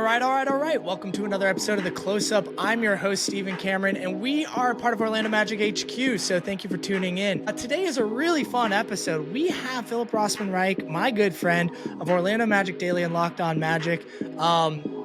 All right. Welcome to another episode of The Close-Up. I'm your host, Stephen Cameron, and we are part of Orlando Magic HQ, so thank you for tuning in. Today is a really fun episode. We have Philip Rossman-Reich, my good friend of Orlando Magic Daily and Locked On Magic.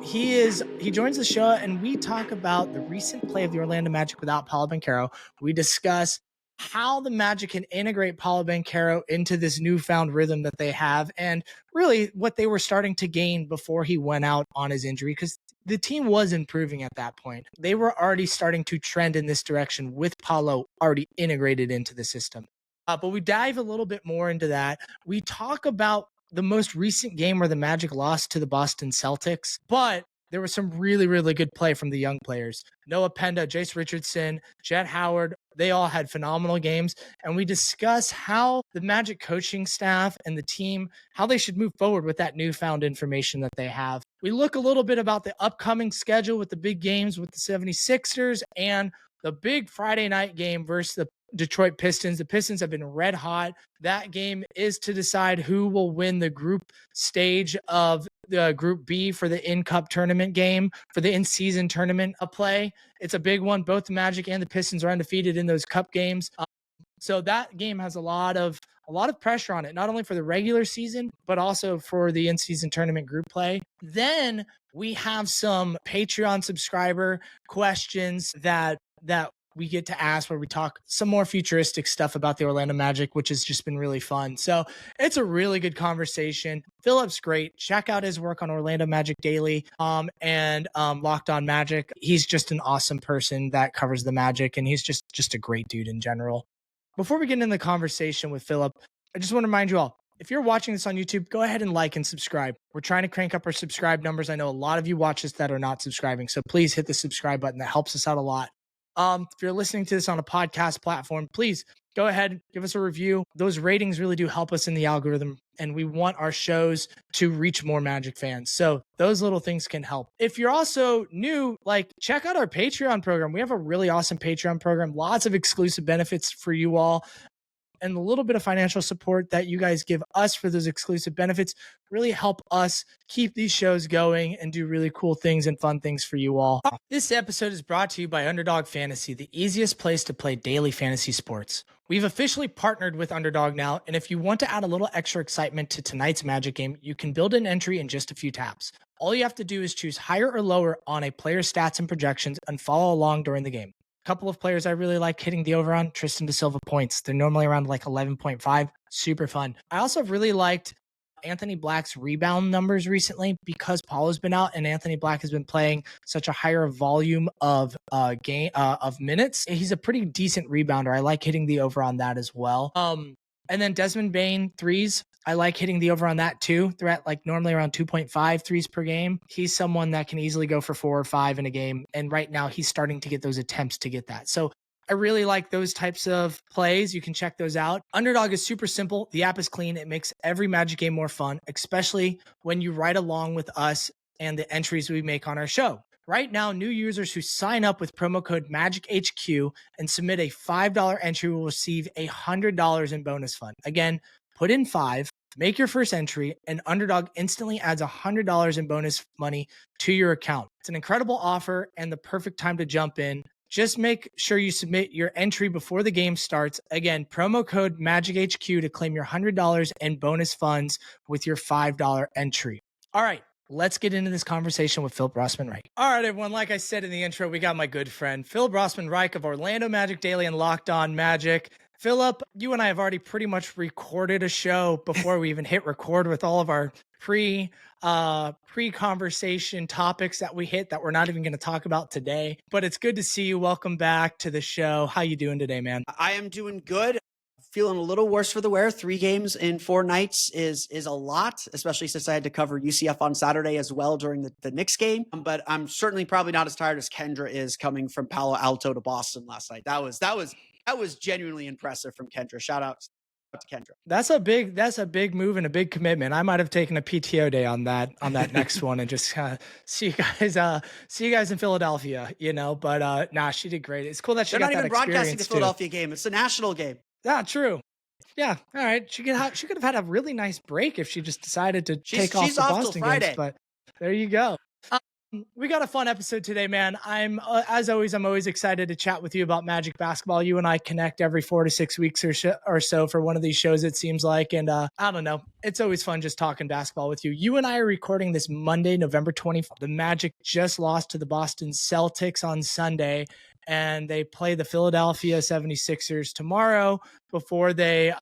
He joins the show, and we talk about the recent play of the Orlando Magic without Paolo Banchero. We discuss how the Magic can integrate Paolo Banchero into this newfound rhythm that they have, and really what they were starting to gain before he went out on his injury, because the team was improving at that point. They were already starting to trend in this direction with Paolo already integrated into the system. But we dive a little bit more into that. We talk about the most recent game where the Magic lost to the Boston Celtics, but there was some really, really good play from the young players. Noah Penda, Jase Richardson, Jett Howard, they all had phenomenal games. And we discuss how the Magic coaching staff and the team, how they should move forward with that newfound information that they have. We look a little bit about the upcoming schedule with the big games with the 76ers and the big Friday night game versus the Detroit Pistons. The Pistons have been red hot. That game is to decide who will win the group stage of the Group B for the in-cup tournament game, for the in-season tournament play. It's a big one. Both the Magic and the Pistons are undefeated in those cup games. So that game has a lot of pressure on it, not only for the regular season, but also for the in-season tournament group play. Then we have some Patreon subscriber questions that we get to ask, where we talk some more futuristic stuff about the Orlando Magic, which has just been really fun. So it's a really good conversation. Philip's great. Check out his work on Orlando Magic Daily and Locked On Magic. He's just an awesome person that covers the Magic, and he's just a great dude in general. Before we get into the conversation with Philip, I just want to remind you all, if you're watching this on YouTube, go ahead and like and subscribe. We're trying to crank up our subscribe numbers. I know a lot of you watch this that are not subscribing, so please hit the subscribe button. That helps us out a lot. If you're listening to this on a podcast platform, please go ahead, give us a review. Those ratings really do help us in the algorithm, and we want our shows to reach more Magic fans. So those little things can help. If you're also new, check out our Patreon program. We have a really awesome Patreon program, lots of exclusive benefits for you all, and a little bit of financial support that you guys give us for those exclusive benefits really help us keep these shows going and do really cool things and fun things for you all. This episode is brought to you by Underdog Fantasy, the easiest place to play daily fantasy sports. We've officially partnered with Underdog now, and if you want to add a little extra excitement to tonight's Magic game, you can build an entry in just a few taps. All you have to do is choose higher or lower on a player's stats and projections and follow along during the game. Couple of players I really like hitting the over on: Tristan da Silva points. They're normally around 11.5. Super fun. I also really liked Anthony Black's rebound numbers recently, because Paolo's been out and Anthony Black has been playing such a higher volume of minutes. He's a pretty decent rebounder. I like hitting the over on that as well. And then Desmond Bane threes, I like hitting the over on that too. They're at normally around 2.5 threes per game. He's someone that can easily go for 4 or 5 in a game. And right now he's starting to get those attempts to get that. So I really like those types of plays. You can check those out. Underdog is super simple. The app is clean. It makes every Magic game more fun, especially when you ride along with us and the entries we make on our show. Right now, new users who sign up with promo code MAGICHQ and submit a $5 entry will receive $100 in bonus fund. Again, put in 5, make your first entry, and Underdog instantly adds $100 in bonus money to your account. It's an incredible offer and the perfect time to jump in. Just make sure you submit your entry before the game starts. Again, promo code MAGICHQ to claim your $100 in bonus funds with your $5 entry. All right, let's get into this conversation with Philip Rossman-Reich. All right, everyone, like I said in the intro, we got my good friend, Philip Rossman-Reich of Orlando Magic Daily and Locked On Magic. Philip, you and I have already pretty much recorded a show before we even hit record with all of our pre-conversation topics that we hit that we're not even going to talk about today. But it's good to see you. Welcome back to the show. How you doing today, man? I am doing good. Feeling a little worse for the wear. 3 games in 4 nights is a lot, especially since I had to cover UCF on Saturday as well during the Knicks game. But I'm certainly probably not as tired as Kendra is coming from Palo Alto to Boston last night. That was genuinely impressive from Kendra. Shout out to Kendra. That's a big move and a big commitment. I might have taken a PTO day on that next one and just see you guys in Philadelphia, but nah, she did great. It's cool that she They're got not that even broadcasting the too. Philadelphia game. It's a national game. Yeah, true. Yeah, all right. She could have had a really nice break if she just decided to take off the Boston games, but there you go. We got a fun episode today, man. As always, I'm always excited to chat with you about Magic basketball. You and I connect every 4 to 6 weeks or so for one of these shows, it seems like. And I don't know, it's always fun just talking basketball with you. You and I are recording this Monday, November 24th. The Magic just lost to the Boston Celtics on Sunday, and they play the Philadelphia 76ers tomorrow before they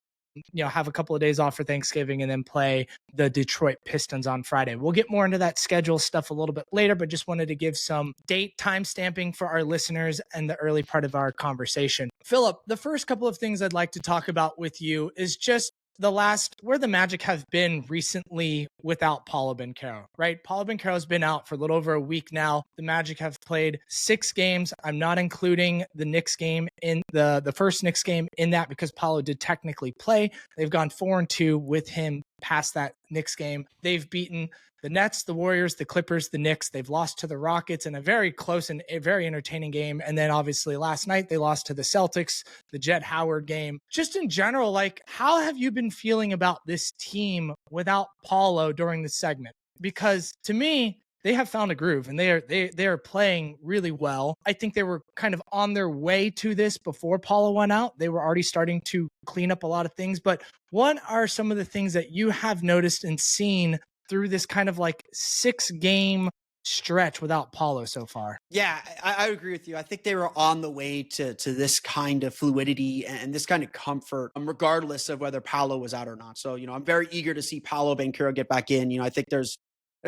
have a couple of days off for Thanksgiving and then play the Detroit Pistons on Friday. We'll get more into that schedule stuff a little bit later, but just wanted to give some date time stamping for our listeners and the early part of our conversation. Philip, the first couple of things I'd like to talk about with you is just where the Magic have been recently without Paolo Banchero, right? Paolo Banchero's been out for a little over a week now. The Magic have played 6 games. I'm not including the Knicks game in the first Knicks game in that because Paolo did technically play. They've gone 4-2 with him past that Knicks game. They've beaten the Nets, the Warriors, the Clippers, the Knicks. They've lost to the Rockets in a very close and a very entertaining game. And then obviously last night they lost to the Celtics, the Jett Howard game. Just in general, like, how have you been feeling about this team without Paulo during the segment? Because to me, they have found a groove and they are playing really well. I think they were kind of on their way to this before Paulo went out. They were already starting to clean up a lot of things. But what are some of the things that you have noticed and seen through this kind of like 6-game stretch without Paulo so far? Yeah, I agree with you. I think they were on the way to this kind of fluidity and this kind of comfort, regardless of whether Paolo was out or not. So, I'm very eager to see Paolo Banchero get back in. I think there's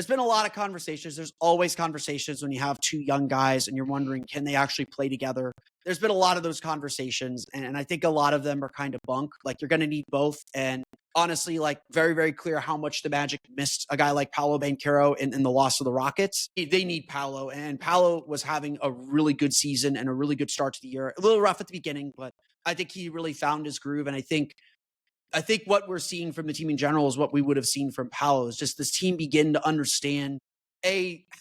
been a lot of conversations. There's always conversations when you have 2 young guys and you're wondering, can they actually play together? There's been a lot of those conversations, and I think a lot of them are kind of bunk. Like, you're going to need both. And honestly, like, very, very clear how much the Magic missed a guy like Paolo Banchero in the loss of the Rockets. They need Paolo, and Paolo was having a really good season and a really good start to the year. A little rough at the beginning, but I think he really found his groove. And I think what we're seeing from the team in general is what we would have seen from Paolo, is just this team begin to understand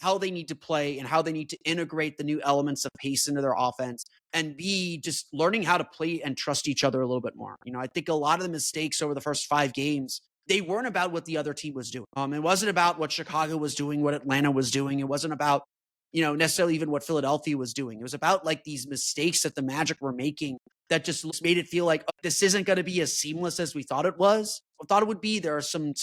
how they need to play and how they need to integrate the new elements of pace into their offense, and B, just learning how to play and trust each other a little bit more. I think a lot of the mistakes over the first 5 games, they weren't about what the other team was doing. It wasn't about what Chicago was doing, what Atlanta was doing. It wasn't about, necessarily even what Philadelphia was doing. It was about like these mistakes that the Magic were making that just made it feel like, oh, this isn't going to be as seamless as we thought it was. I thought it would be. There are some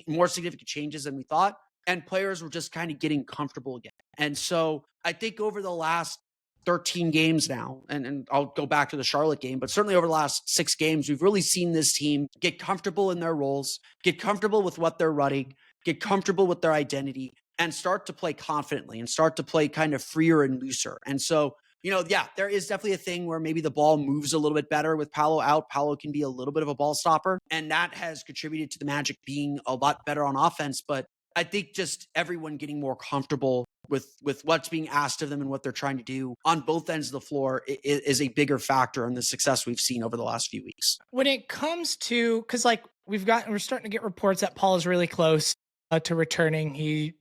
more significant changes than we thought. And players were just kind of getting comfortable again. And so I think over the last 13 games now, and I'll go back to the Charlotte game, but certainly over the last 6 games, we've really seen this team get comfortable in their roles, get comfortable with what they're running, get comfortable with their identity, and start to play confidently and start to play kind of freer and looser. And so, yeah, there is definitely a thing where maybe the ball moves a little bit better with Paolo out. Paolo can be a little bit of a ball stopper, and that has contributed to the Magic being a lot better on offense. But I think just everyone getting more comfortable with what's being asked of them and what they're trying to do on both ends of the floor is a bigger factor in the success we've seen over the last few weeks. When it comes to, because like we're starting to get reports that Paul is really close to returning. We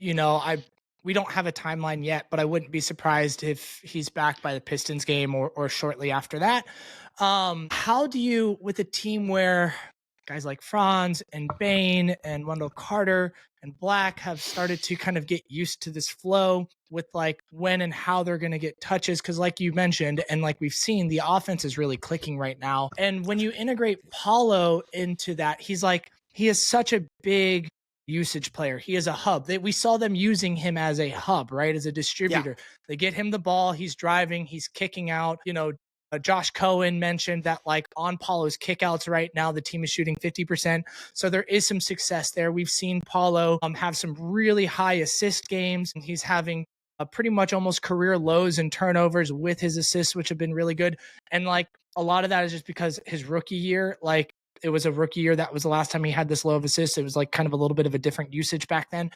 don't have a timeline yet, but I wouldn't be surprised if he's back by the Pistons game or shortly after that. How do you, with a team where guys like Franz and Bane and Wendell Carter and Black have started to kind of get used to this flow with like when and how they're going to get touches? Because like you mentioned, and like we've seen, the offense is really clicking right now. And when you integrate Paulo into that, he is such a big usage player. He is a hub. We saw them using him as a hub, right? As a distributor. Yeah. They get him the ball. He's driving. He's kicking out. Josh Cohen mentioned that like on Paulo's kickouts right now, the team is shooting 50%. So there is some success there. We've seen Paulo have some really high assist games. He's having pretty much almost career lows in turnovers with his assists, which have been really good. And like a lot of that is just because his rookie year, like it was a rookie year. That was the last time he had this low of assists. It was like kind of a little bit of a different usage back then.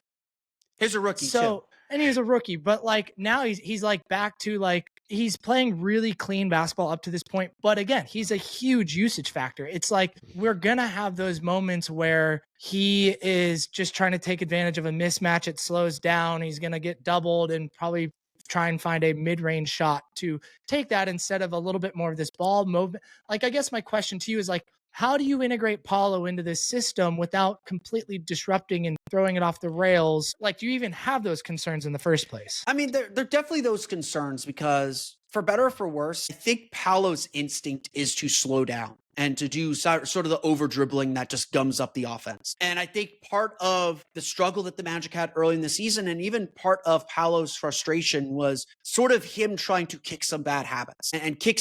He's a rookie too. And he was a rookie, but like now he's like back to like, he's playing really clean basketball up to this point. But again, he's a huge usage factor. It's like, we're going to have those moments where he is just trying to take advantage of a mismatch. It slows down. He's going to get doubled and probably try and find a mid-range shot to take that instead of a little bit more of this ball movement. Like, I guess my question to you is like, how do you integrate Paolo into this system without completely disrupting and throwing it off the rails? Like, do you even have those concerns in the first place? I mean, there are definitely those concerns because, for better or for worse, I think Paolo's instinct is to slow down and to do sort of the over dribbling that just gums up the offense. And I think part of the struggle that the Magic had early in the season, and even part of Paolo's frustration, was sort of him trying to kick some bad habits and kick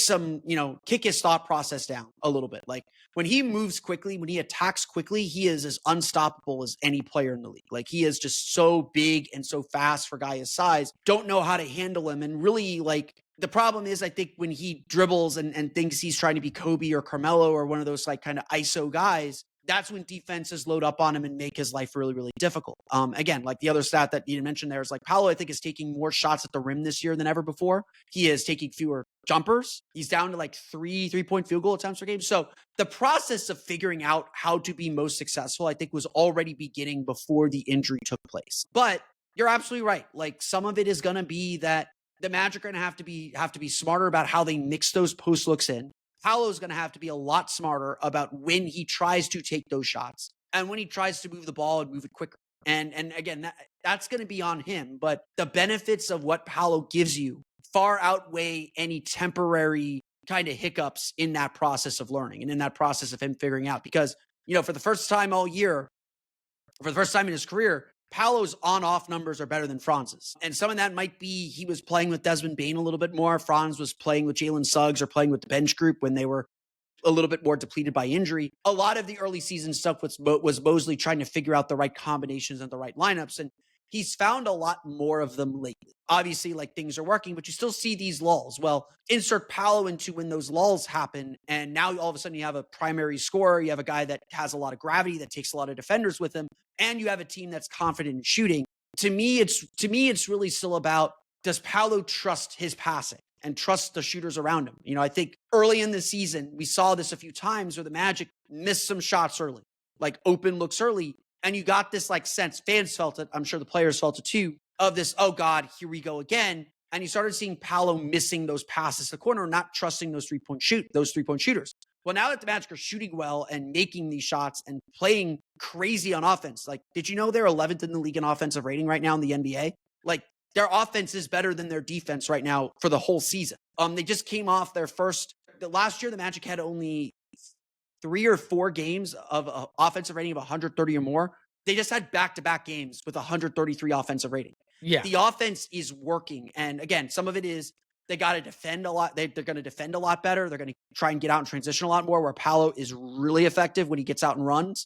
his thought process down a little bit. Like, when he moves quickly, when he attacks quickly, he is as unstoppable as any player in the league. Like, he is just so big and so fast for a guy his size. Don't know how to handle him. And really, like, the problem is, I think when he dribbles and thinks he's trying to be Kobe or Carmelo or one of those like kind of ISO guys, that's when defenses load up on him and make his life really, really difficult. Again, like the other stat that you mentioned there is like Paolo, I think, is taking more shots at the rim this year than ever before. He is taking fewer jumpers. He's down to like 3-point field goal attempts per game. So the process of figuring out how to be most successful, I think, was already beginning before the injury took place. But you're absolutely right. Like, some of it is going to be that the Magic are going to have to be smarter about how they mix those post looks in. Paolo's going to have to be a lot smarter about when he tries to take those shots and when he tries to move the ball and move it quicker. And again, that's going to be on him. But the benefits of what Paolo gives you far outweigh any temporary kind of hiccups in that process of learning and in that process of him figuring out. Because, for the first time all year, for the first time in his career, Paolo's on-off numbers are better than Franz's. And some of that might be he was playing with Desmond Bane a little bit more. Franz was playing with Jalen Suggs or playing with the bench group when they were a little bit more depleted by injury. A lot of the early season stuff was Mosley trying to figure out the right combinations and the right lineups. And he's found a lot more of them lately. Obviously, like, things are working, but you still see these lulls. Well, insert Paolo into when those lulls happen, and now all of a sudden you have a primary scorer, you have a guy that has a lot of gravity, that takes a lot of defenders with him, and you have a team that's confident in shooting. To me, it's really still about, does Paolo trust his passing and trust the shooters around him? I think early in the season, we saw this a few times where the Magic missed some shots early, like open looks early. And you got this like sense, fans felt it, I'm sure the players felt it too, of this, oh God, here we go again. And you started seeing Paolo missing those passes to the corner, not trusting those three-point shooters. Well, now that the Magic are shooting well and making these shots and playing crazy on offense, like, did you know they're 11th in the league in offensive rating right now in the NBA? Like, their offense is better than their defense right now for the whole season. They just came off last year, the Magic had only 3 or 4 games of offensive rating of 130 or more. They just had back-to-back games with 133 offensive rating. Yeah. The offense is working. And again, some of it is they got to defend a lot. They're going to defend a lot better. They're going to try and get out and transition a lot more, where Paolo is really effective when he gets out and runs.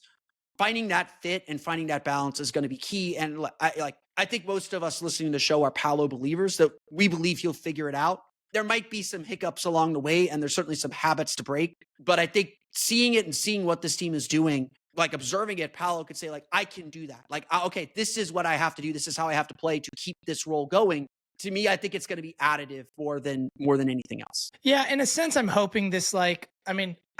Finding that fit and finding that balance is going to be key. And I think most of us listening to the show are Paolo believers, that we believe he'll figure it out. There might be some hiccups along the way, and there's certainly some habits to break. But I think seeing it and seeing what this team is doing, like observing it, Paolo could say, like, I can do that. Like, okay, this is what I have to do. This is how I have to play to keep this role going. To me, I think it's going to be additive more than anything else. Yeah, in a sense, I'm hoping this, I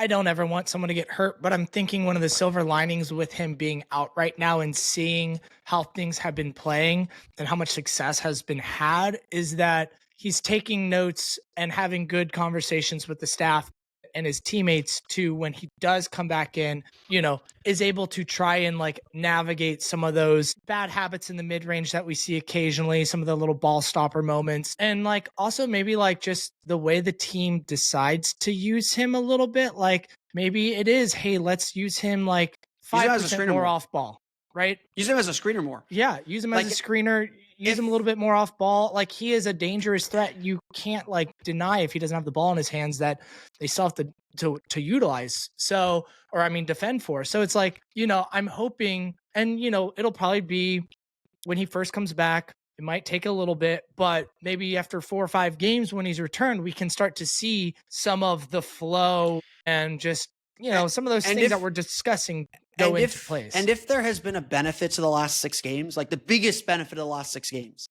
don't ever want someone to get hurt, but I'm thinking one of the silver linings with him being out right now and seeing how things have been playing and how much success has been had is that he's taking notes and having good conversations with the staff and his teammates too, when he does come back in, is able to try and navigate some of those bad habits in the mid-range that we see occasionally, some of the little ball stopper moments. And also maybe just the way the team decides to use him a little bit. Maybe it is, hey, let's use him 5% more off ball, right? Use him as a screener more. Yeah, use him as a screener. Use him a little bit more off ball. He is a dangerous threat. You can't deny if he doesn't have the ball in his hands that they still have to utilize. So, defend for. So it's I'm hoping, and it'll probably be when he first comes back. It might take a little bit, but maybe after 4 or 5 games when he's returned, we can start to see some of the flow and just some of those things that we're discussing go into place. And if there has been a benefit to the last 6 games, the biggest benefit of the last 6 games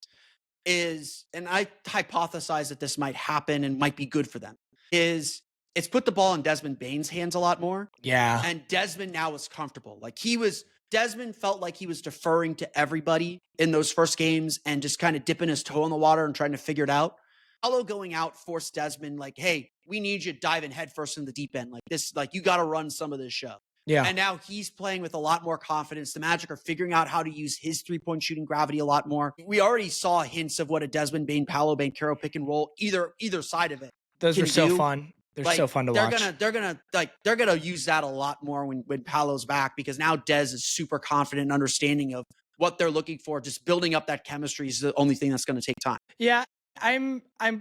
is, and I hypothesize that this might happen and might be good for them, is it's put the ball in Desmond Bane's hands a lot more. Yeah. And Desmond now is comfortable. He was Desmond felt like he was deferring to everybody in those first games and just kind of dipping his toe in the water and trying to figure it out. Paolo going out forced Desmond like, hey, we need you diving headfirst in the deep end. Like this, like you got to run some of this show. Yeah. And now he's playing with a lot more confidence. The Magic are figuring out how to use his 3-point shooting gravity a lot more. We already saw hints of what a Desmond Bane, Paolo Banchero pick and roll, either side of it. Those are so fun. They're so fun to watch. They're gonna use that a lot more when Paolo's back, because now Dez is super confident and understanding of what they're looking for. Just building up that chemistry is the only thing that's going to take time. Yeah.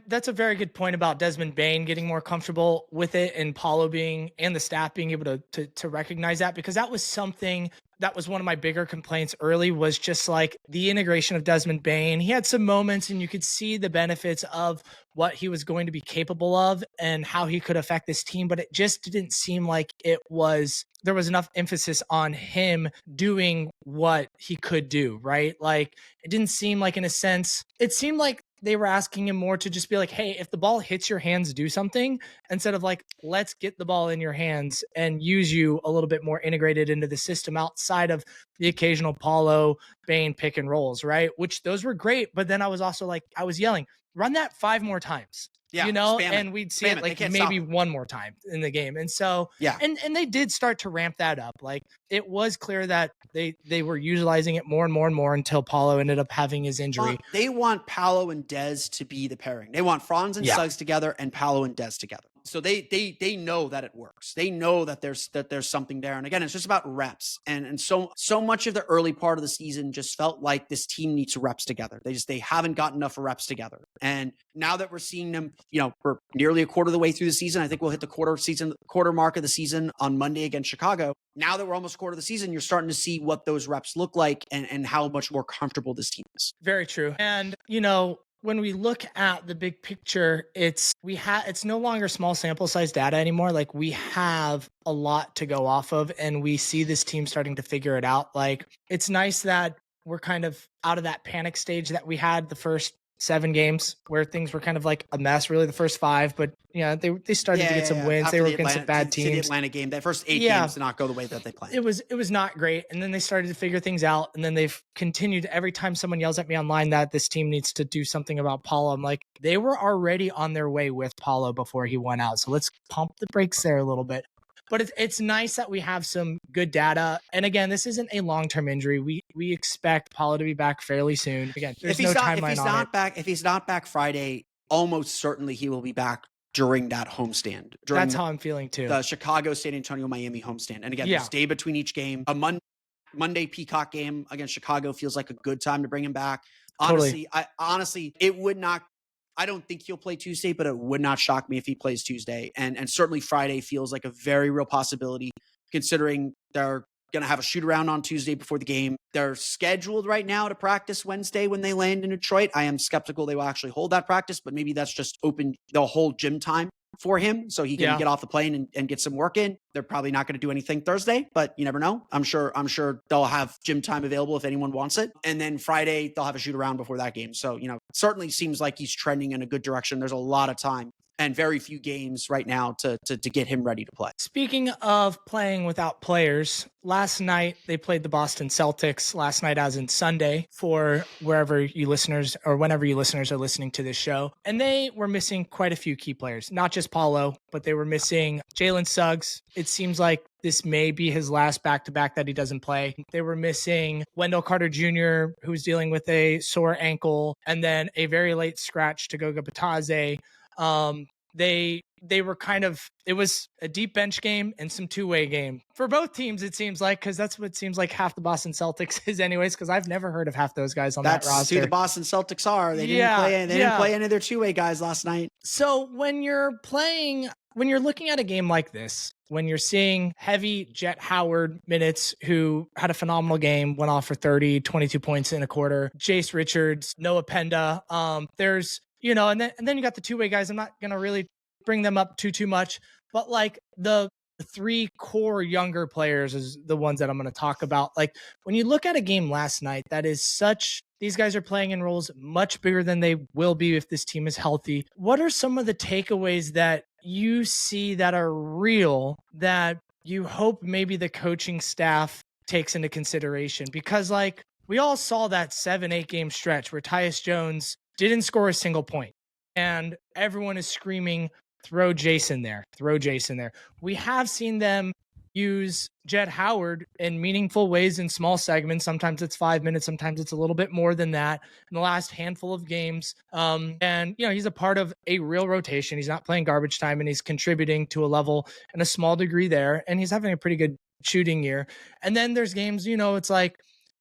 That's a very good point about Desmond Bane getting more comfortable with it, and Paolo and the staff being able to recognize that, because that was something that was one of my bigger complaints early, was just like the integration of Desmond Bane. He had some moments and you could see the benefits of what he was going to be capable of and how he could affect this team, but it just didn't seem like there was enough emphasis on him doing what he could do, right? Like it didn't seem like, in a sense, it seemed like they were asking him more to just be like, hey, if the ball hits your hands, do something, instead of like, let's get the ball in your hands and use you a little bit more integrated into the system outside of the occasional Paolo Bane pick and rolls, right? Which those were great. But then I was also like, I was yelling, run that 5 more times. Yeah, and we'd see it like maybe one more time in the game. And so, yeah, and they did start to ramp that up. Like it was clear that they were utilizing it more and more and more until Paolo ended up having his injury. They want Paolo and Dez to be the pairing. They want Franz and Suggs together and Paolo and Dez together. So they know that it works. They know that there's something there. And again, it's just about reps. And so much of the early part of the season just felt like this team needs reps together. They haven't gotten enough reps together. And now that we're seeing them, we're nearly a quarter of the way through the season. I think we'll hit the quarter mark of the season on Monday against Chicago. Now that we're almost a quarter of the season, you're starting to see what those reps look like and how much more comfortable this team is. Very true. And, when we look at the big picture, it's no longer small sample size data anymore. Like we have a lot to go off of, and we see this team starting to figure it out. Like it's nice that we're kind of out of that panic stage that we had the first 7 games where things were kind of like a mess, really the first 5, but they started to get some wins. After they were against some bad teams. The Atlanta game, that first 8 games did not go the way that they planned. It was not great. And then they started to figure things out. And then they've continued. Every time someone yells at me online that this team needs to do something about Paolo, I'm like, they were already on their way with Paolo before he went out. So let's pump the brakes there a little bit. But it's nice that we have some good data. And again, this isn't a long-term injury. We expect Paolo to be back fairly soon. Again, there's no timeline on it. If he's not back Friday, almost certainly he will be back during that homestand. That's how I'm feeling too. The Chicago, San Antonio, Miami homestand. And again, there's day between each game. A Monday Peacock game against Chicago feels like a good time to bring him back. Honestly, it would not. I don't think he'll play Tuesday, but it would not shock me if he plays Tuesday. And certainly Friday feels like a very real possibility, considering they're going to have a shoot around on Tuesday before the game. They're scheduled right now to practice Wednesday when they land in Detroit. I am skeptical they will actually hold that practice, but maybe that's just open the whole gym time for him so he can get off the plane and get some work in. They're probably not going to do anything Thursday, but you never know. I'm sure they'll have gym time available if anyone wants it. And then Friday they'll have a shoot around before that game. So, certainly seems like he's trending in a good direction. There's a lot of time and very few games right now to get him ready to play. Speaking of playing without players, last night they played the Boston Celtics, last night as in Sunday, for whenever you listeners are listening to this show. And they were missing quite a few key players, not just Paolo, but they were missing Jalen Suggs. It seems like this may be his last back-to-back that he doesn't play. They were missing Wendell Carter Jr., who's dealing with a sore ankle, and then a very late scratch to Goga Batadze. They were it was a deep bench game and some two-way game for both teams, it seems like, because that's what it seems like half the Boston Celtics is anyways, because I've never heard of half those guys on that roster. That's who the Boston Celtics are. They didn't play any of their two-way guys last night. So when you're looking at a game like this, when you're seeing heavy Jett Howard minutes, who had a phenomenal game, went off for 30, 22 points in a quarter, Jase Richards, Noah Penda, there's and then you got the two-way guys. I'm not going to really bring them up too much, but like the 3 core younger players is the ones that I'm going to talk about. Like when you look at a game last night, these guys are playing in roles much bigger than they will be if this team is healthy. What are some of the takeaways that you see that are real, that you hope maybe the coaching staff takes into consideration, because like we all saw that 7-8 game stretch where Tyus Jones didn't score a single point and everyone is screaming, throw Jase in there, throw Jase in there. We have seen them use Jett Howard in meaningful ways in small segments. Sometimes it's 5 minutes, sometimes it's a little bit more than that in the last handful of games. And, you know, he's a part of a real rotation. He's not playing garbage time and he's contributing to a level and a small degree there. And he's having a pretty good shooting year. And then there's games, you know, it's like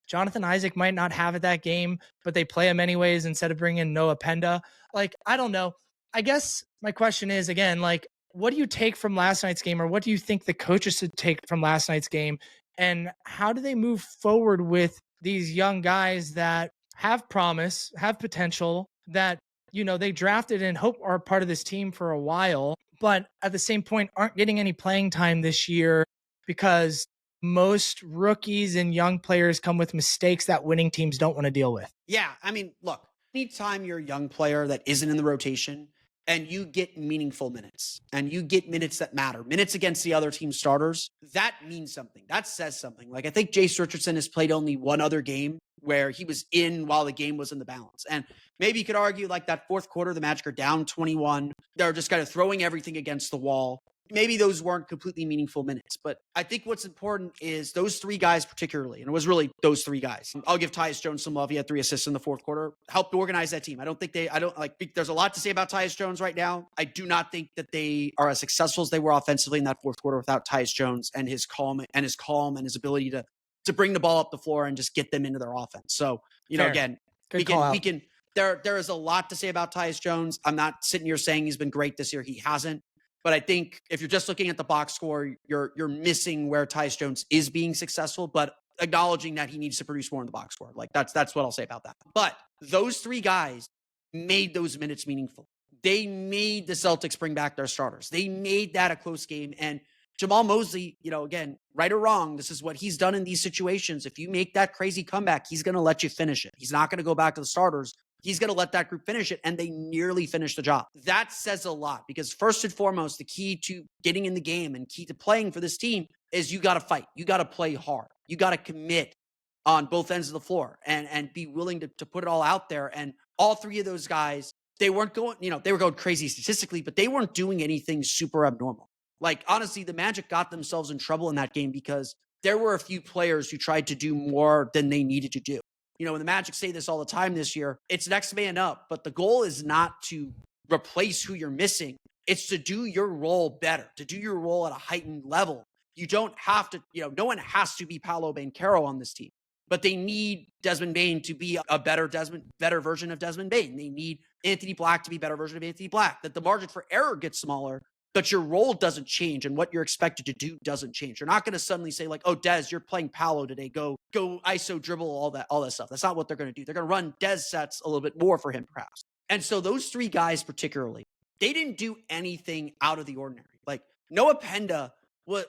Jonathan Isaac might not have it that game, but they play him anyways instead of bringing Noah Penda. Like, I don't know. I guess my question is, again, like, what do you take from last night's game, or what do you think the coaches should take from last night's game? And how do they move forward with these young guys that have promise, have potential, that, you know, they drafted and hope are part of this team for a while, but at the same point aren't getting any playing time this year because most rookies and young players come with mistakes that winning teams don't want to deal with? Yeah, I mean, look, anytime you're a young player that isn't in the rotation and you get meaningful minutes and you get minutes that matter, minutes against the other team starters, that means something. That says something. Like, I think Jase Richardson has played only one other game where he was in while the game was in the balance. And maybe you could argue like that fourth quarter, the Magic are down 21. They're just kind of throwing everything against the wall. Maybe those weren't completely meaningful minutes, but I think what's important is those three guys particularly, and it was really those three guys. I'll give Tyus Jones some love. He had 3 assists in the fourth quarter, helped organize that team. There's a lot to say about Tyus Jones right now. I do not think that they are as successful as they were offensively in that fourth quarter without Tyus Jones and his calm and his ability to bring the ball up the floor and just get them into their offense. So, you know, again, we can, there is a lot to say about Tyus Jones. I'm not sitting here saying he's been great this year. He hasn't. But I think if you're just looking at the box score, you're missing where Tyus Jones is being successful, but acknowledging that he needs to produce more in the box score. Like that's what I'll say about that. But those three guys made those minutes meaningful. They made the Celtics bring back their starters. They made that a close game. And Jamal Mosley, you know, again, right or wrong, this is what he's done in these situations. If you make that crazy comeback, he's going to let you finish it. He's not going to go back to the starters. He's going to let that group finish it, and they nearly finished the job. That says a lot because first and foremost, the key to getting in the game and key to playing for this team is you got to fight. You got to play hard. You got to commit on both ends of the floor and be willing to put it all out there. And all three of those guys, they weren't going, you know, they were going crazy statistically, but they weren't doing anything super abnormal. Like, honestly, the Magic got themselves in trouble in that game because there were a few players who tried to do more than they needed to do. You know, when the Magic say this all the time this year, it's next man up, but the goal is not to replace who you're missing. It's to do your role better, to do your role at a heightened level. You don't have to, you know, no one has to be Paolo Banchero on this team, but they need Desmond Bane to be a better version of Desmond Bane. They need Anthony Black to be a better version of Anthony Black, that the margin for error gets smaller, but your role doesn't change and what you're expected to do doesn't change. You're not going to suddenly say like, oh, Des, you're playing Paolo today. Go ISO dribble, all that stuff. That's not what they're going to do. They're going to run Des sets a little bit more for him, perhaps. And so those three guys particularly, they didn't do anything out of the ordinary. Like Noah Penda,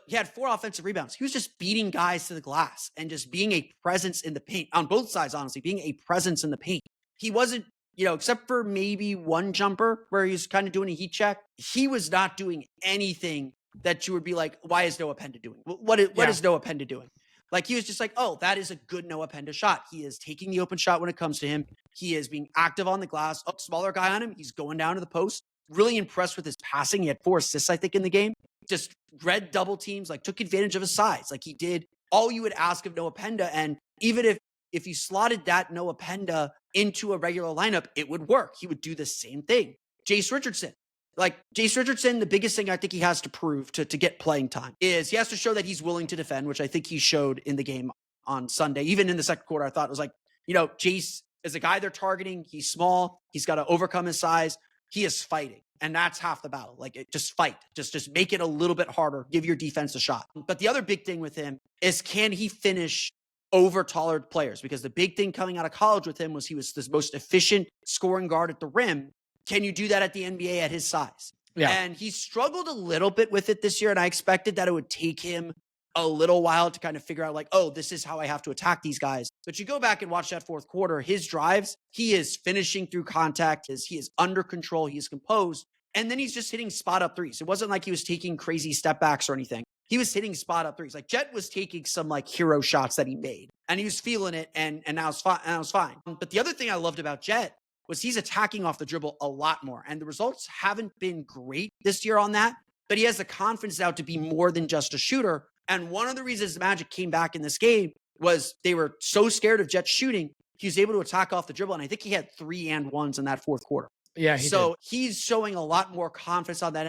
he had 4 offensive rebounds. He was just beating guys to the glass and just being a presence in the paint on both sides, honestly, being a presence in the paint. He wasn't, you know, except for maybe one jumper where he was kind of doing a heat check, he was not doing anything that you would be like, why is Noah Penda doing? What is Noah Penda doing? Like, he was just like, oh, that is a good Noah Penda shot. He is taking the open shot when it comes to him. He is being active on the glass. Oh, smaller guy on him. He's going down to the post. Really impressed with his passing. He had 4 assists, I think, in the game. Just read double teams, like took advantage of his size. Like he did all you would ask of Noah Penda. And even if you slotted that Noah Penda into a regular lineup, it would work. He would do the same thing. Jase Richardson. Like Jase Richardson, the biggest thing I think he has to prove to get playing time is he has to show that he's willing to defend, which I think he showed in the game on Sunday. Even in the second quarter, I thought it was like, you know, Jase is a guy they're targeting. He's small. He's got to overcome his size. He is fighting. And that's half the battle. Like, just fight. Just make it a little bit harder. Give your defense a shot. But the other big thing with him is, can he finish over taller players? Because the big thing coming out of college with him was he was the most efficient scoring guard at the rim. Can you do that at the NBA at his size? Yeah. And he struggled a little bit with it this year, and I expected that it would take him a little while to kind of figure out like, oh, this is how I have to attack these guys. But you go back and watch that fourth quarter, his drives, he is finishing through contact. He is under control. He is composed. And then he's just hitting spot up threes. It wasn't like he was taking crazy step backs or anything. he was hitting spot up threes. Like Jett was taking some like hero shots that he made, and he was feeling it, and now it's fine. And I was fine. But the other thing I loved about Jett was he's attacking off the dribble a lot more, and the results haven't been great this year on that. But he has the confidence now to be more than just a shooter. And one of the reasons the Magic came back in this game was they were so scared of Jett shooting. He was able to attack off the dribble, and I think he had 3-and-1s in that fourth quarter. Yeah, he's showing a lot more confidence on that.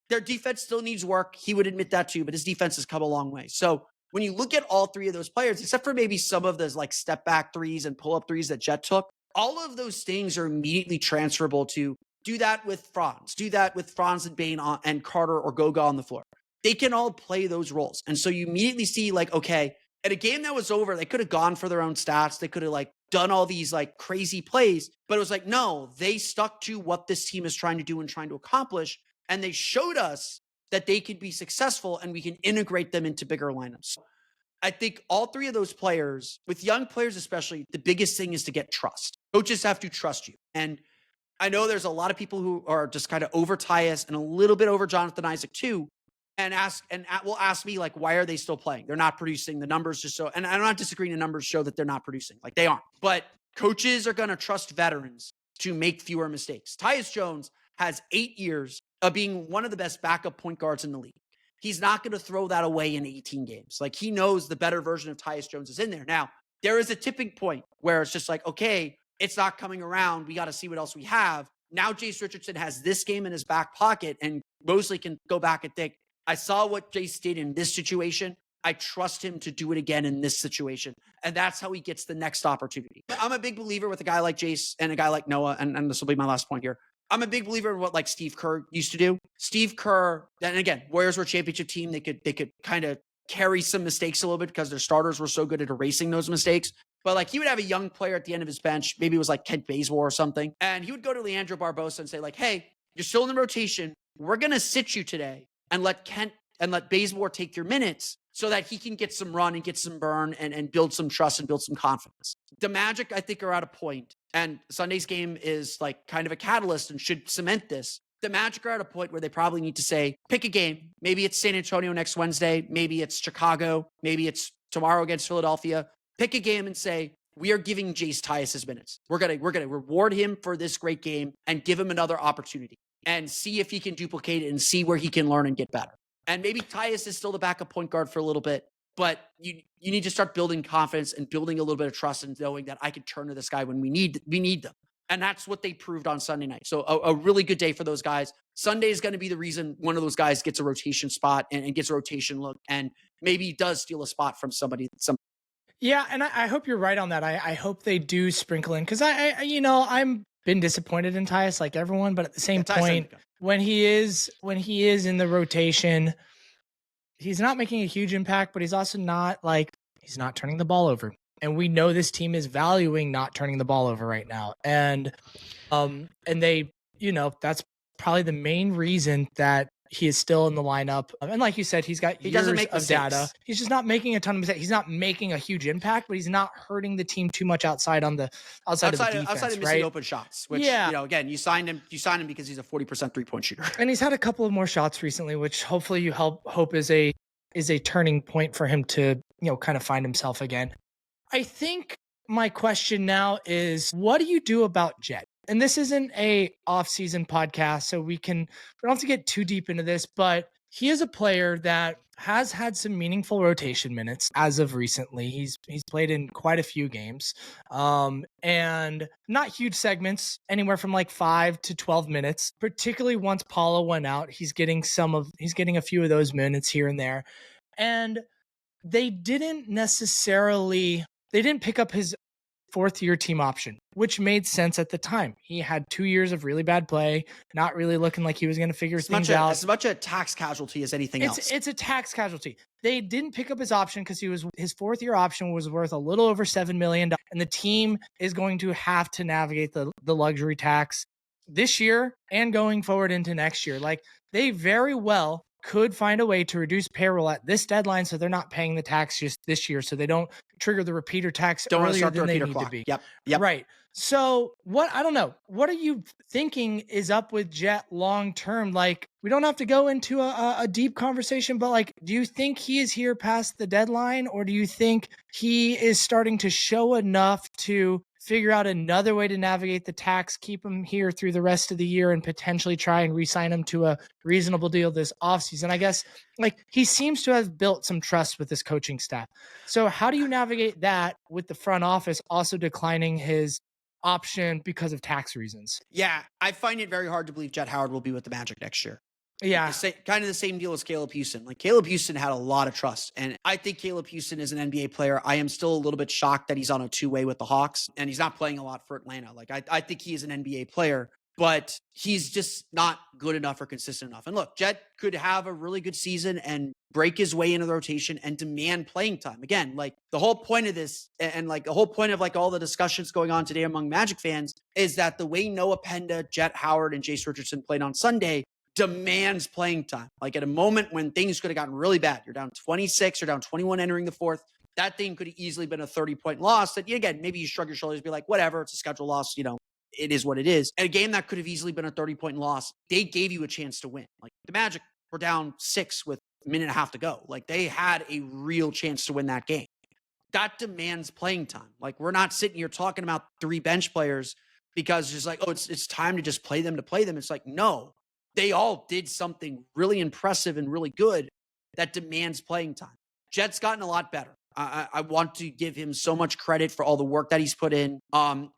Their defense still needs work. He would admit that too, but his defense has come a long way. So when you look at all three of those players, except for maybe some of those like step back threes and pull up threes that Jett took, all of those things are immediately transferable to do that with Franz and Bane and Carter or Goga on the floor. They can all play those roles. And so you immediately see like, okay, at a game that was over, they could have gone for their own stats. They could have like done all these like crazy plays, but it was like, no, they stuck to what this team is trying to do and trying to accomplish. And they showed us that they could be successful and we can integrate them into bigger lineups. I think all three of those players, with young players especially, the biggest thing is to get trust. Coaches have to trust you. And I know there's a lot of people who are just kind of over Tyus and a little bit over Jonathan Isaac too, and will ask me like, why are they still playing? They're not producing. The numbers just show, and I'm not disagreeing. The numbers show that they're not producing. Like they aren't. But coaches are going to trust veterans to make fewer mistakes. Tyus Jones has 8 years of being one of the best backup point guards in the league. He's not going to throw that away in 18 games. Like he knows the better version of Tyus Jones is in there. Now, there is a tipping point where it's just like, okay, it's not coming around. We got to see what else we have. Now, Jase Richardson has this game in his back pocket, and Mosley can go back and think, I saw what Jase did in this situation. I trust him to do it again in this situation. And that's how he gets the next opportunity. I'm a big believer with a guy like Jase and a guy like Noah, and this will be my last point here. I'm a big believer in what like Steve Kerr used to do. Steve Kerr, and again, Warriors were a championship team. They could kind of carry some mistakes a little bit because their starters were so good at erasing those mistakes. But like he would have a young player at the end of his bench, maybe it was like Kent Bazemore or something, and he would go to Leandro Barbosa and say like, hey, you're still in the rotation. We're going to sit you today and let Kent and let Bazemore take your minutes so that he can get some run and get some burn and build some trust and build some confidence. The Magic, I think, are at a point, and Sunday's game is like kind of a catalyst and should cement this. The Magic are at a point where they probably need to say, pick a game. Maybe it's San Antonio next Wednesday. Maybe it's Chicago. Maybe it's tomorrow against Philadelphia. Pick a game and say, we are giving Jase Tyus his minutes. We're gonna reward him for this great game and give him another opportunity and see if he can duplicate it and see where he can learn and get better. And maybe Tyus is still the backup point guard for a little bit, but you need to start building confidence and building a little bit of trust and knowing that I can turn to this guy when we need them. And that's what they proved on Sunday night. So a really good day for those guys. Sunday is going to be the reason one of those guys gets a rotation spot and gets a rotation look and maybe does steal a spot from somebody. Yeah, and I hope you're right on that. I hope they do sprinkle in because I'm been disappointed in Tyus like everyone, but at the same point, when he is in the rotation, he's not making a huge impact, but he's also not he's not turning the ball over. And we know this team is valuing not turning the ball over right now. And they, that's probably the main reason that he is still in the lineup. And like you said, he doesn't make of data. He's just not making a ton of mistakes. He's not making a huge impact, but he's not hurting the team too much outside of the defense, outside of missing open shots, which, again, you signed him because he's a 40% 3-point shooter. And he's had a couple of more shots recently, which hopefully you hope is a turning point for him to, kind of find himself again. I think my question now is, what do you do about Jett? And this isn't a off-season podcast, so we don't have to get too deep into this, but he is a player that has had some meaningful rotation minutes as of recently. He's played in quite a few games, and not huge segments, anywhere from like 5 to 12 minutes. Particularly once Paolo went out, he's getting a few of those minutes here and there. And they didn't pick up his fourth-year team option, which made sense at the time. He had 2 years of really bad play, not really looking like he was going to figure things out. As much a tax casualty as anything else. It's a tax casualty. They didn't pick up his option because his fourth-year option was worth a little over $7 million, and the team is going to have to navigate the luxury tax this year and going forward into next year. Like, they very well could find a way to reduce payroll at this deadline so they're not paying the tax just this year, so they don't trigger the repeater tax Don't want to earlier start the than they repeater need clock. to be. Yep. Right. So I don't know. What are you thinking is up with Jett long term? Like, we don't have to go into a deep conversation, but like, do you think he is here past the deadline, or do you think he is starting to show enough to figure out another way to navigate the tax, keep him here through the rest of the year, and potentially try and re-sign him to a reasonable deal this offseason? I guess, like, he seems to have built some trust with his coaching staff. So how do you navigate that with the front office also declining his option because of tax reasons? Yeah, I find it very hard to believe Jett Howard will be with the Magic next year. Yeah. Kind of the same deal as Caleb Houston. Like, Caleb Houston had a lot of trust, and I think Caleb Houston is an NBA player. I am still a little bit shocked that he's on a two-way with the Hawks, and he's not playing a lot for Atlanta. Like, I think he is an NBA player, but he's just not good enough or consistent enough. And look, Jett could have a really good season and break his way into the rotation and demand playing time. Again, like, the whole point of this, and like the whole point of like all the discussions going on today among Magic fans, is that the way Noah Penda, Jett Howard, and Jase Richardson played on Sunday demands playing time. Like, at a moment when things could have gotten really bad, you're down 26, you're down 21 entering the fourth, that thing could have easily been a 30-point loss that, again, maybe you shrug your shoulders and be like, whatever, it's a schedule loss, it is what it is. And a game that could have easily been a 30-point loss, they gave you a chance to win. Like, the Magic were down 6 with a minute and a half to go. Like, they had a real chance to win that game. That demands playing time. Like, we're not sitting here talking about 3 bench players because it's just like, oh, it's time to just play them to play them. It's like, no, they all did something really impressive and really good that demands playing time. Jett's gotten a lot better. I want to give him so much credit for all the work that he's put in. And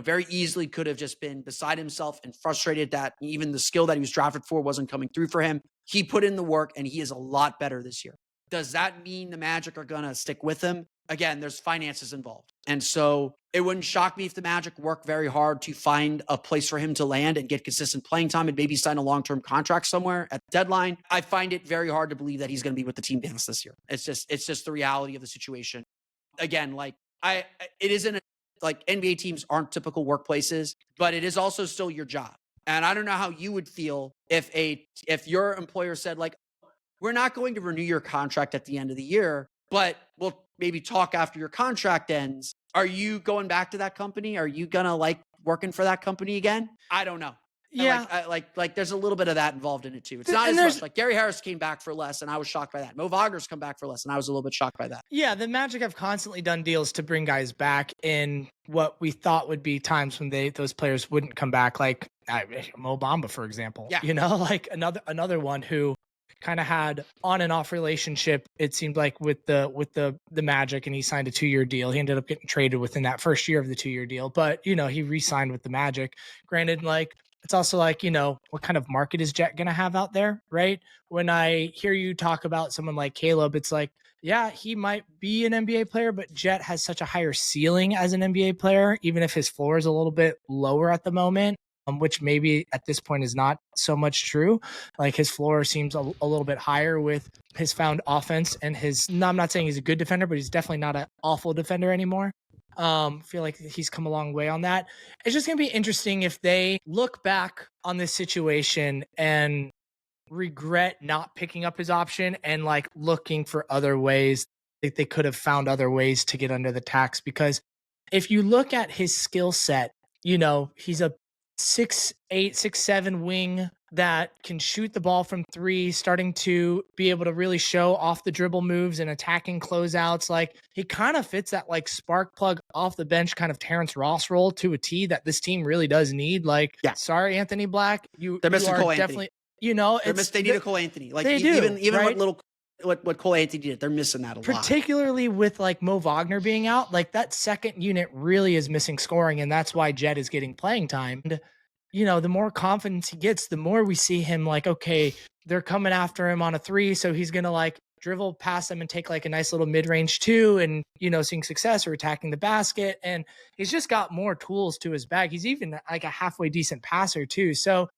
very easily could have just been beside himself and frustrated that even the skill that he was drafted for wasn't coming through for him. He put in the work, and he is a lot better this year. Does that mean the Magic are going to stick with him? Again, there's finances involved. And so it wouldn't shock me if the Magic work very hard to find a place for him to land and get consistent playing time and maybe sign a long-term contract somewhere at the deadline. I find it very hard to believe that he's going to be with the team past this year. It's just the reality of the situation. Again, like, it isn't like NBA teams aren't typical workplaces, but it is also still your job. And I don't know how you would feel if your employer said, like, we're not going to renew your contract at the end of the year, but we'll maybe talk after your contract ends. Are you going back to that company? Are you gonna like working for that company again? I don't know. Yeah. Like there's a little bit of that involved in it too. It's not as much. Like, Gary Harris came back for less, and I was shocked by that. Mo Wagner's come back for less, and I was a little bit shocked by that. Yeah, the Magic have constantly done deals to bring guys back in what we thought would be times when those players wouldn't come back, like Mo Bamba, for example. Yeah. Like another one who kind of had on and off relationship, it seemed like, with the Magic, and he signed a 2-year deal. He ended up getting traded within that first year of the 2-year deal, but he re-signed with the Magic. Granted, like, it's also like, what kind of market is Jett gonna have out there, right? When I hear you talk about someone like Caleb, it's like, yeah, he might be an NBA player, but Jett has such a higher ceiling as an NBA player, even if his floor is a little bit lower at the moment. Which maybe at this point is not so much true. Like, his floor seems a little bit higher with his found offense and I'm not saying he's a good defender, but he's definitely not an awful defender anymore. Feel like he's come a long way on that. It's just going to be interesting if they look back on this situation and regret not picking up his option and like looking for other ways. They could have found other ways to get under the tax, because if you look at his skill set, he's a 6'8", 6'7" wing that can shoot the ball from 3, starting to be able to really show off the dribble moves and attacking closeouts. Like, he kind of fits that like spark plug off the bench kind of Terrence Ross role to a T that this team really does need. Like, yeah. Sorry, Anthony Black, they're missing Cole definitely, Anthony. They need a Cole Anthony. Like, they do, even right? what Cole Anthony did, they're missing that a lot. Particularly with like Mo Wagner being out, like that second unit really is missing scoring, and that's why Jett is getting playing time. And, the more confidence he gets, the more we see him like, okay, they're coming after him on a 3, so he's gonna like dribble past them and take like a nice little mid-range 2 and, seeing success or attacking the basket. And he's just got more tools to his bag. He's even like a halfway decent passer too. So,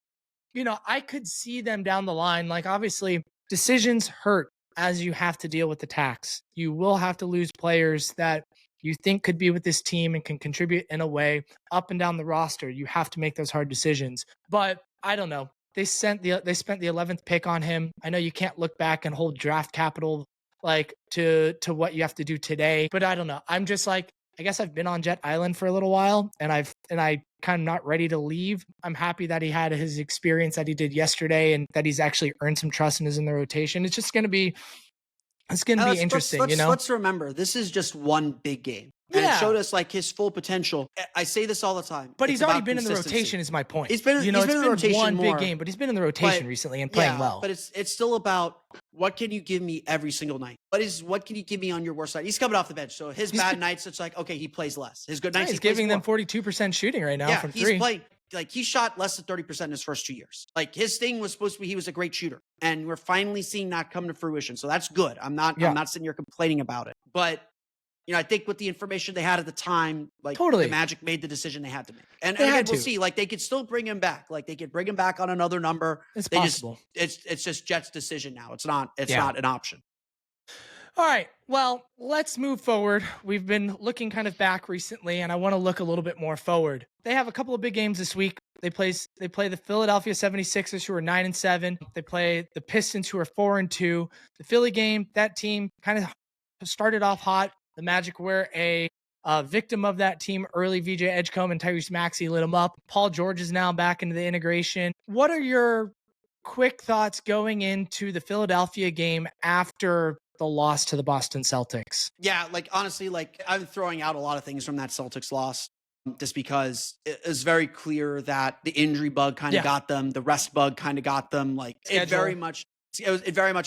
I could see them down the line. Like, obviously decisions hurt as you have to deal with the tax. You will have to lose players that you think could be with this team and can contribute in a way up and down the roster. You have to make those hard decisions. But I don't know. they spent the 11th pick on him. I know you can't look back and hold draft capital like to what you have to do today, but I don't know. I'm just like, I guess I've been on Jett Island for a little while, and I kind of not ready to leave. I'm happy that he had his experience that he did yesterday, and that he's actually earned some trust and is in the rotation. It's just going to be interesting, you know? Let's remember, this is just one big game. And it showed us like his full potential. I say this all the time. But he's already been in the rotation is my point. He's been in the rotation one more, big game, but he's been in the rotation recently and playing well. But it's still about what can you give me every single night? What can you give me on your worst night? He's coming off the bench. So his bad nights, it's like, okay, he plays less. His good nights, he's giving them 42% shooting right now from three. He's playing. Like, he shot less than 30% in his first 2 years. Like, his thing was supposed to be he was a great shooter, and we're finally seeing that come to fruition. So that's good. I'm not sitting here complaining about it. But I think with the information they had at the time, like the Magic made the decision they had to make. And again, we'll see. Like, they could still bring him back. Like, they could bring him back on another number. It's possible. It's just Jett's decision now. It's not an option. All right. Well, let's move forward. We've been looking kind of back recently, and I want to look a little bit more forward. They have a couple of big games this week. They play the Philadelphia 76ers, who are 9-7. They play the Pistons, who are 4-2. The Philly game, that team kind of started off hot. The Magic were a victim of that team early. VJ Edgecombe and Tyrese Maxey lit them up. Paul George is now back into the integration. What are your quick thoughts going into the Philadelphia game after the loss to the Boston Celtics? Yeah, like, honestly, like, I'm throwing out a lot of things from that Celtics loss just because it is very clear that the injury bug kind of got them. The rest bug kind of got them. Like, it very much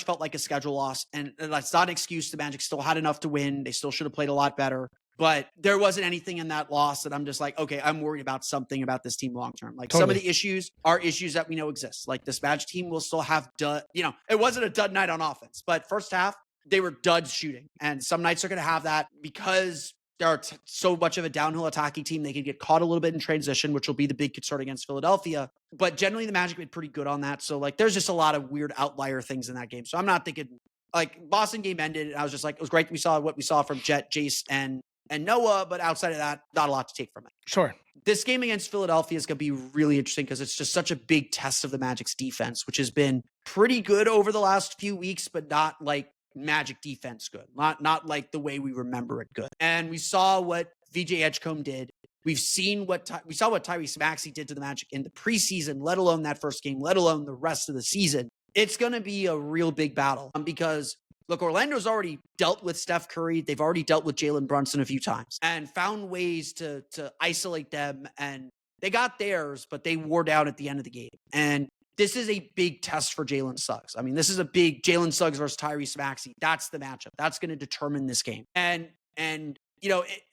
felt like a schedule loss, and that's not an excuse. The Magic still had enough to win. They still should have played a lot better. But there wasn't anything in that loss that I'm just like, okay, I'm worried about something about this team long-term. Like, some of the issues are issues that we know exist. Like, this Magic team will still have it wasn't a dud night on offense, but first half, they were duds shooting. And some nights are going to have that because they're so much of a downhill attacking team. They could get caught a little bit in transition, which will be the big concern against Philadelphia. But generally, the Magic did pretty good on that. So, like, there's just a lot of weird outlier things in that game. So I'm not thinking, like, Boston game ended, and I was just like, it was great we saw what we saw from Jett, Jase, and Noah. But outside of that, not a lot to take from it. Sure. This game against Philadelphia is going to be really interesting because it's just such a big test of the Magic's defense, which has been pretty good over the last few weeks, but not like Magic defense good, not like the way we remember it good. And we saw what VJ Edgecombe did. We saw what Tyrese Maxey did to the Magic in the preseason, let alone that first game, let alone the rest of the season. It's going to be a real big battle because, look, Orlando's already dealt with Steph Curry. They've already dealt with Jalen Brunson a few times and found ways to isolate them. And they got theirs, but they wore down at the end of the game. And this is a big test for Jalen Suggs. I mean, this is a big Jalen Suggs versus Tyrese Maxey. That's the matchup. That's going to determine this game. And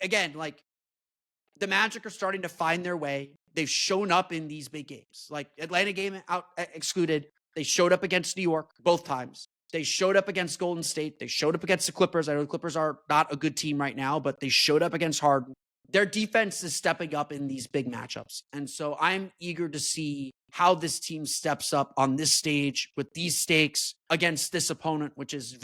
again, like, the Magic are starting to find their way. They've shown up in these big games. Like, Atlanta game out excluded. They showed up against New York both times. They showed up against Golden State. They showed up against the Clippers. I know the Clippers are not a good team right now, but they showed up against Harden. Their defense is stepping up in these big matchups. And so I'm eager to see how this team steps up on this stage with these stakes against this opponent, which is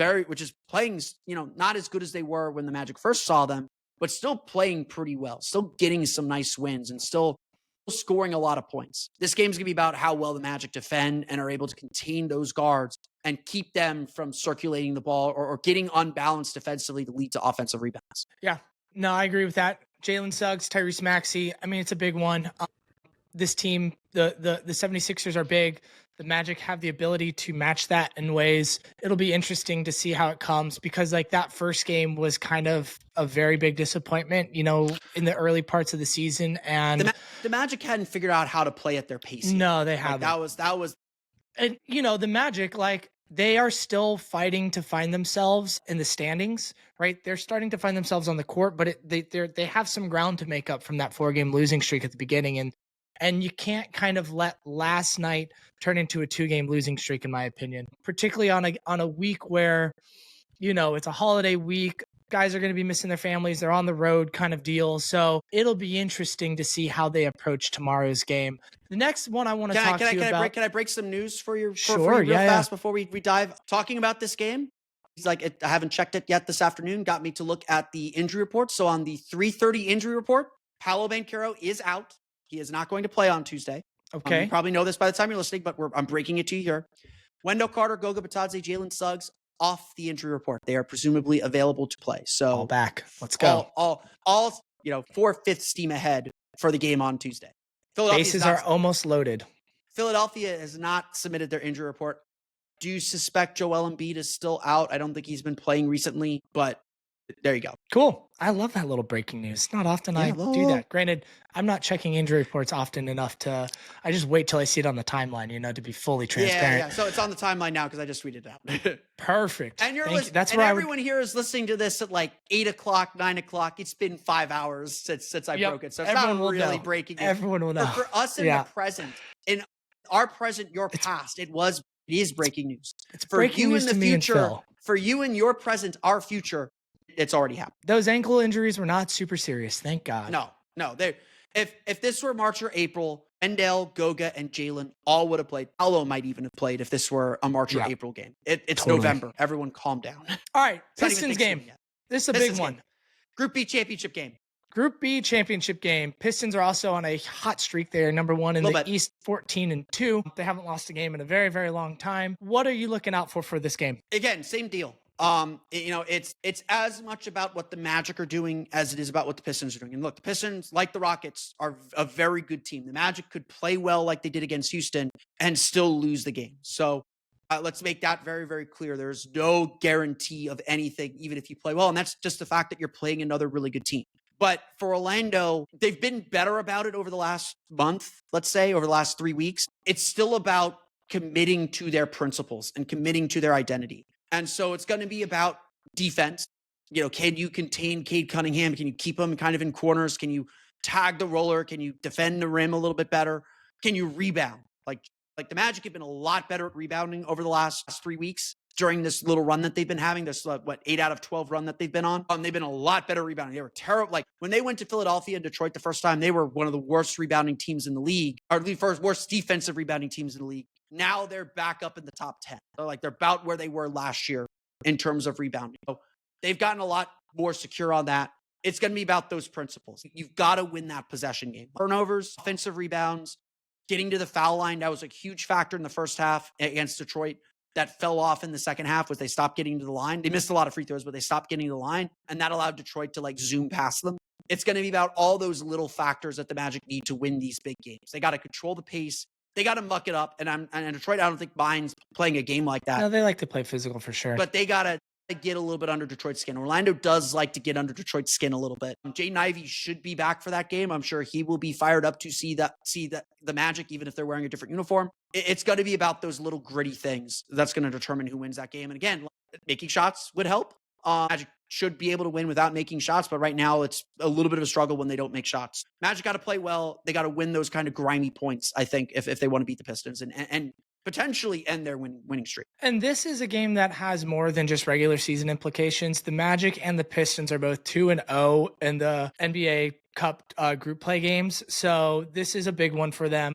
playing, not as good as they were when the Magic first saw them, but still playing pretty well, still getting some nice wins and still scoring a lot of points. This game's going to be about how well the Magic defend and are able to contain those guards and keep them from circulating the ball or getting unbalanced defensively to lead to offensive rebounds. Yeah, no, I agree with that. Jalen Suggs, Tyrese Maxey, I mean, it's a big one. This team, the 76ers are big. The Magic have the ability to match that in ways. It'll be interesting to see how it comes because, like, that first game was kind of a very big disappointment, in the early parts of the season. And the Magic hadn't figured out how to play at their pace yet. No, they haven't. That was. And, the Magic, like, they are still fighting to find themselves in the standings, right? They're starting to find themselves on the court, but they have some ground to make up from that 4-game losing streak at the beginning. And you can't kind of let last night turn into a 2-game losing streak, in my opinion, particularly on a week where, it's a holiday week. Guys are going to be missing their families. They're on the road kind of deal. So it'll be interesting to see how they approach tomorrow's game. The next one I want to talk to you about. Can I break some news for you? Sure, real fast before we dive talking about this game? He's like, I haven't checked it yet this afternoon. Got me to look at the injury report. So on the 3:30 injury report, Paolo Banchero is out. He is not going to play on Tuesday. Okay. You probably know this by the time you're listening, but I'm breaking it to you here. Wendell Carter, Goga Batadze, Jalen Suggs off the injury report. They are presumably available to play. So all back. Let's go. All 4/5 steam ahead for the game on Tuesday. Bases are almost loaded. Philadelphia has not submitted their injury report. Do you suspect Joel Embiid is still out? I don't think he's been playing recently, but there you go. Cool. I love that little breaking news. It's not often I do that. Granted, I'm not checking injury reports often enough I just wait till I see it on the timeline, to be fully transparent. Yeah. So it's on the timeline now because I just tweeted it out. Perfect. And you're listening. That's where everyone here is listening to this at like 8 o'clock, 9 o'clock. It's been 5 hours since I broke it. So it's not really breaking it. Everyone will know. For us in the present, in our present, your past, it is breaking news. It's for breaking you news in the future. For you in your present, our future, it's already happened. Those ankle injuries were not super serious. Thank God. No. If this were March or April, Wendell, Goga, and Jalen all would have played. Paolo might even have played if this were a March or April game. It's totally. November. Everyone calm down. All right. Pistons game. This is a big one. Group B championship game. Group B championship game. Pistons are also on a hot streak. They are number one in the East, 14-2. They haven't lost a game in a very, very long time. What are you looking out for this game? Again, same deal. It's as much about what the Magic are doing as it is about what the Pistons are doing. And look, the Pistons, like the Rockets, are a very good team. The Magic could play well like they did against Houston and still lose the game. So let's make that very, very clear. There's no guarantee of anything, even if you play well. And that's just the fact that you're playing another really good team. But for Orlando, they've been better about it over the last month, let's say, over the last 3 weeks. It's still about committing to their principles and committing to their identity. And so it's going to be about defense. Can you contain Cade Cunningham? Can you keep him kind of in corners? Can you tag the roller? Can you defend the rim a little bit better? Can you rebound? Like the Magic have been a lot better at rebounding over the last 3 weeks during this little run that they've been having. This 8 out of 12 run that they've been on. They've been a lot better rebounding. They were terrible. Like when they went to Philadelphia and Detroit the first time, they were one of the worst rebounding teams in the league, or at least worst defensive rebounding teams in the league. Now they're back up in the top 10. They're about where they were last year in terms of rebounding. So they've gotten a lot more secure on that. It's going to be about those principles. You've got to win that possession game. Turnovers, offensive rebounds, getting to the foul line. That was a huge factor in the first half against Detroit. That fell off in the second half was they stopped getting to the line. They missed a lot of free throws, but they stopped getting to the line. And that allowed Detroit to zoom past them. It's going to be about all those little factors that the Magic need to win these big games. They got to control the pace. They got to muck it up. And Detroit, I don't think minds playing a game like that. No, they like to play physical for sure. But they got to get a little bit under Detroit's skin. Orlando does like to get under Detroit's skin a little bit. Jaden Ivey should be back for that game. I'm sure he will be fired up to see the Magic, even if they're wearing a different uniform. It's going to be about those little gritty things that's going to determine who wins that game. And again, making shots would help. Magic should be able to win without making shots, but right now it's a little bit of a struggle when they don't make shots. Magic got to play well. They got to win those kind of grimy points, I think, if they want to beat the Pistons and potentially end their winning streak. And this is a game that has more than just regular season implications. The Magic and the Pistons are both 2-0 in the NBA Cup group play games. So this is a big one for them.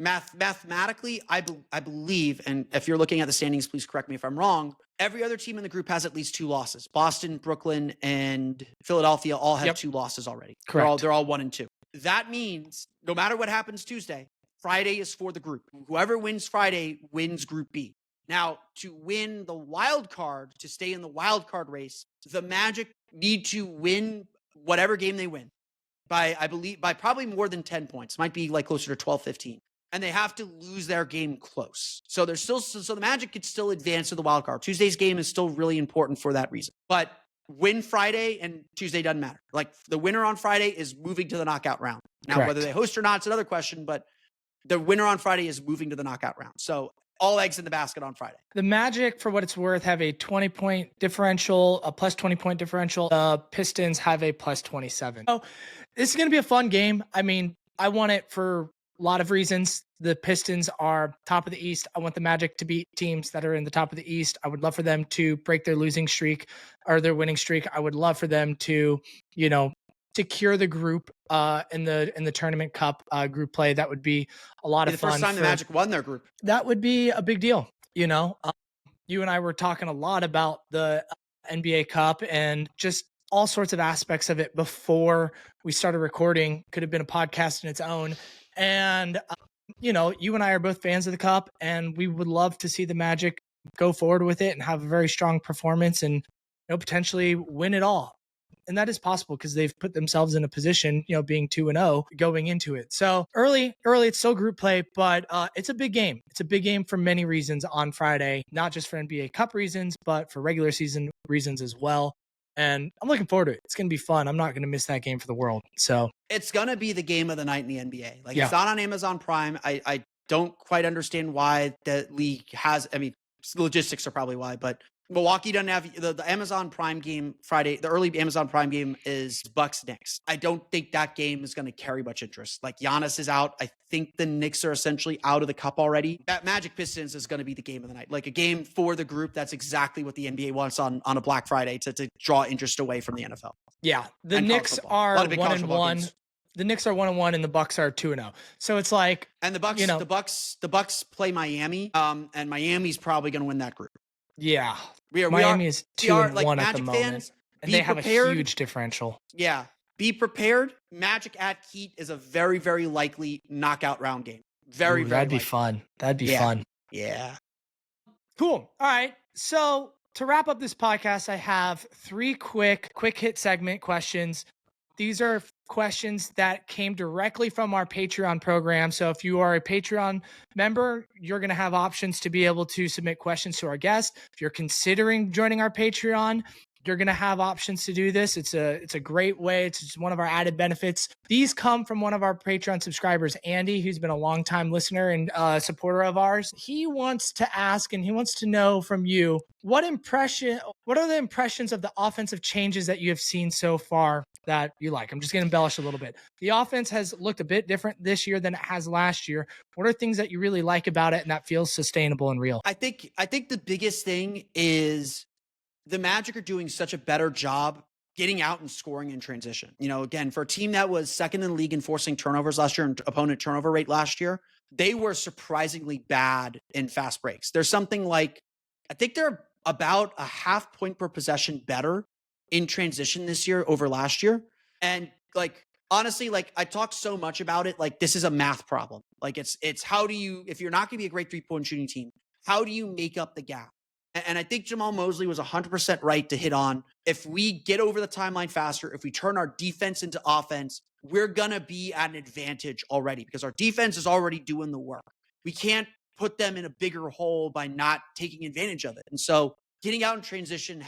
Mathematically, I believe, and if you're looking at the standings, please correct me if I'm wrong, every other team in the group has at least 2 losses. Boston, Brooklyn, and Philadelphia all have 2 losses already. Correct. They're all 1-2. That means no matter what happens Tuesday, Friday is for the group. Whoever wins Friday wins Group B. Now, to win the wild card, to stay in the wild card race, the Magic need to win whatever game they win by probably more than 10 points. Might be closer to 12, 15. And they have to lose their game close. So the Magic could still advance to the wild card. Tuesday's game is still really important for that reason. But win Friday and Tuesday doesn't matter. The winner on Friday is moving to the knockout round. Now, Correct. Whether they host or not, it's another question, but the winner on Friday is moving to the knockout round. So all eggs in the basket on Friday. The Magic, for what it's worth, have a 20-point differential, a plus 20-point differential. The Pistons have a plus 27. So this is going to be a fun game. I mean, I want it for a lot of reasons. The Pistons are top of the East. I want the Magic to beat teams that are in the top of the East. I would love for them to break their losing streak or their winning streak. I would love for them to, secure the group in the tournament cup group play. That would be a lot of fun. The first time the Magic won their group. That would be a big deal. You and I were talking a lot about the NBA Cup and just all sorts of aspects of it before we started recording. Could have been a podcast in its own. And You and I are both fans of the Cup, and we would love to see the Magic go forward with it and have a very strong performance and potentially win it all. And that is possible because they've put themselves in a position, being 2-0 going into it. So early, it's still group play, but it's a big game. It's a big game for many reasons on Friday, not just for NBA Cup reasons, but for regular season reasons as well. And I'm looking forward to it. It's going to be fun. I'm not going to miss that game for the world. So it's going to be the game of the night in the NBA. Like, yeah. It's not on Amazon Prime. I don't quite understand why the league has, logistics are probably why, but Milwaukee doesn't have the Amazon Prime game Friday. The early Amazon Prime game is Bucks Knicks. I don't think that game is going to carry much interest. Like, Giannis is out. I think the Knicks are essentially out of the Cup already. That Magic Pistons is going to be the game of the night. Like, a game for the group. That's exactly what the NBA wants on a Black Friday to draw interest away from the NFL. Yeah, the Knicks are 1-1. The Knicks are 1-1 and the Bucks are 2-0. So it's like, and the Bucks play Miami. And Miami's probably going to win that group. Yeah, Miami is 2-1 at the moment, fans, and they have a huge differential. Yeah, be prepared. Magic at Heat is a very, very likely knockout round game. Very that'd be likely. Fun. That'd be fun. Yeah. Cool. All right. So to wrap up this podcast, I have 3 quick hit segment questions. These are questions that came directly from our Patreon program. So if you are a Patreon member, you're going to have options to be able to submit questions to our guests. If you're considering joining our Patreon, you're going to have options to do this. It's a great way. It's just one of our added benefits. These come from one of our Patreon subscribers, Andy, who's been a longtime listener and supporter of ours. He wants to ask, and he wants to know from you, what are the impressions of the offensive changes that you have seen so far that you like? I'm just going to embellish a little bit. The offense has looked a bit different this year than it has last year. What are things that you really like about it and that feels sustainable and real? I think the biggest thing is the Magic are doing such a better job getting out and scoring in transition. Again, for a team that was second in the league in forcing turnovers last year and opponent turnover rate last year, they were surprisingly bad in fast breaks. There's something like, I think they're about a half point per possession better in transition this year over last year. And honestly, I talk so much about it. This is a math problem. It's how do you, if you're not going to be a great 3-point shooting team, how do you make up the gap? And I think Jamal Mosley was 100% right to hit on. If we get over the timeline faster, if we turn our defense into offense, we're going to be at an advantage already because our defense is already doing the work. We can't put them in a bigger hole by not taking advantage of it. And so getting out in transition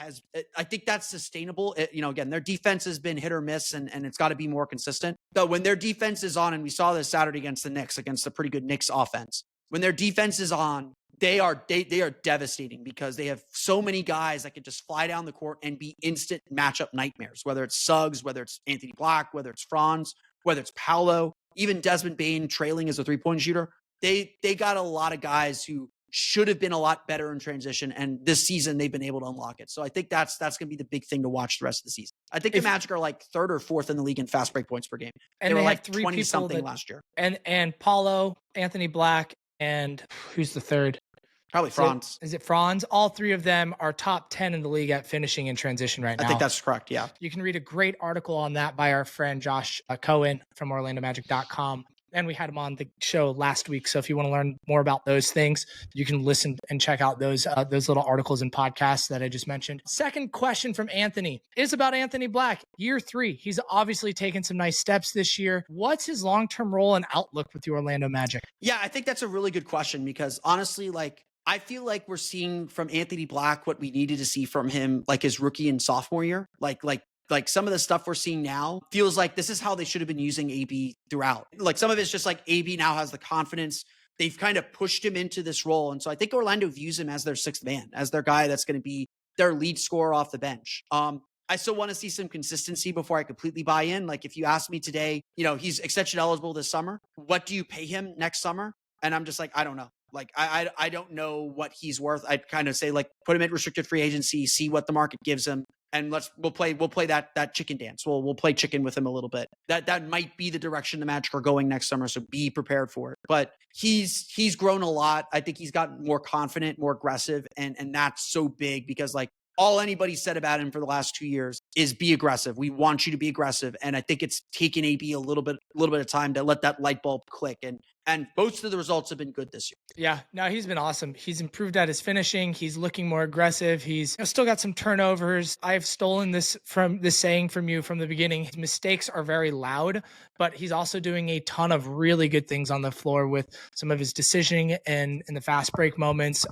I think that's sustainable. Again, their defense has been hit or miss and it's got to be more consistent. So when their defense is on, and we saw this Saturday against the Knicks, against a pretty good Knicks offense, when their defense is on, they are devastating because they have so many guys that can just fly down the court and be instant matchup nightmares, whether it's Suggs, whether it's Anthony Black, whether it's Franz, whether it's Paolo, even Desmond Bane trailing as a 3-point shooter. They got a lot of guys who should have been a lot better in transition, and this season they've been able to unlock it. So I think that's going to be the big thing to watch the rest of the season. I think the Magic are 3rd or 4th in the league in fast break points per game. And they were have 3 20 something that, last year. And Paolo, Anthony Black, and who's the third? Probably Franz. Is it Franz? All 3 of them are top 10 in the league at finishing in transition right now. I think that's correct, yeah. You can read a great article on that by our friend Josh Cohen from OrlandoMagic.com. And we had him on the show last week. So if you want to learn more about those things, you can listen and check out those little articles and podcasts that I just mentioned. Second question from Anthony is about Anthony Black. Year 3. He's obviously taken some nice steps this year. What's his long-term role and outlook with the Orlando Magic? Yeah, I think that's a really good question because honestly, I feel like we're seeing from Anthony Black what we needed to see from him his rookie and sophomore year. Like some of the stuff we're seeing now feels like this is how they should have been using AB throughout. Some of it's just AB now has the confidence. They've kind of pushed him into this role. And so I think Orlando views him as their 6th man, as their guy that's going to be their lead scorer off the bench. I still want to see some consistency before I completely buy in. If you ask me today, he's extension eligible this summer. What do you pay him next summer? And I'm just I don't know. I don't know what he's worth. I'd kind of say put him in restricted free agency, see what the market gives him. And we'll play that chicken dance. We'll play chicken with him a little bit. That might be the direction the Magic are going next summer. So be prepared for it. But he's grown a lot. I think he's gotten more confident, more aggressive. And that's so big because all anybody said about him for the last 2 years is be aggressive. We want you to be aggressive. And I think it's taken AB a little bit of time to let that light bulb click. And And most of the results have been good this year. Yeah, no, he's been awesome. He's improved at his finishing. He's looking more aggressive. He's still got some turnovers. I've stolen this saying from you from the beginning. His mistakes are very loud, but he's also doing a ton of really good things on the floor with some of his decisioning and in the fast break moments.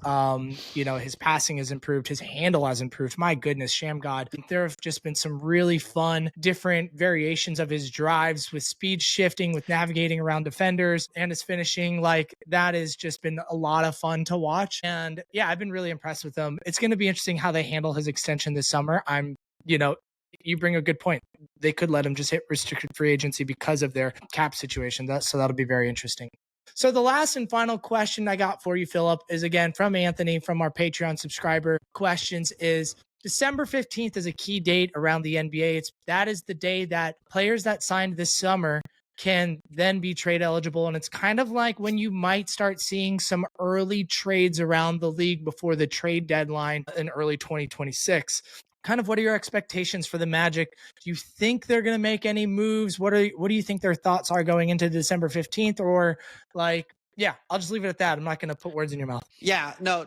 His passing has improved. His handle has improved. My goodness, Sham God. There have just been some really fun, different variations of his drives with speed shifting, with navigating around defenders, and his finishing. Like, that has just been a lot of fun to watch. And yeah, I've been really impressed with him. It's going to be interesting how they handle his extension this summer. You bring a good point. They could let him just hit restricted free agency because of their cap situation. So that'll be very interesting. So the last and final question I got for you, Philip, is again from Anthony, from our Patreon subscriber questions, is December 15th is a key date around the NBA. That is the day that players that signed this summer can then be trade eligible. And it's kind of like when you might start seeing some early trades around the league before the trade deadline in early 2026. Kind of, what are your expectations for the Magic? Do you think they're going to make any moves? What do you think their thoughts are going into December 15th? Or I'll just leave it at that. I'm not going to put words in your mouth. Yeah, no,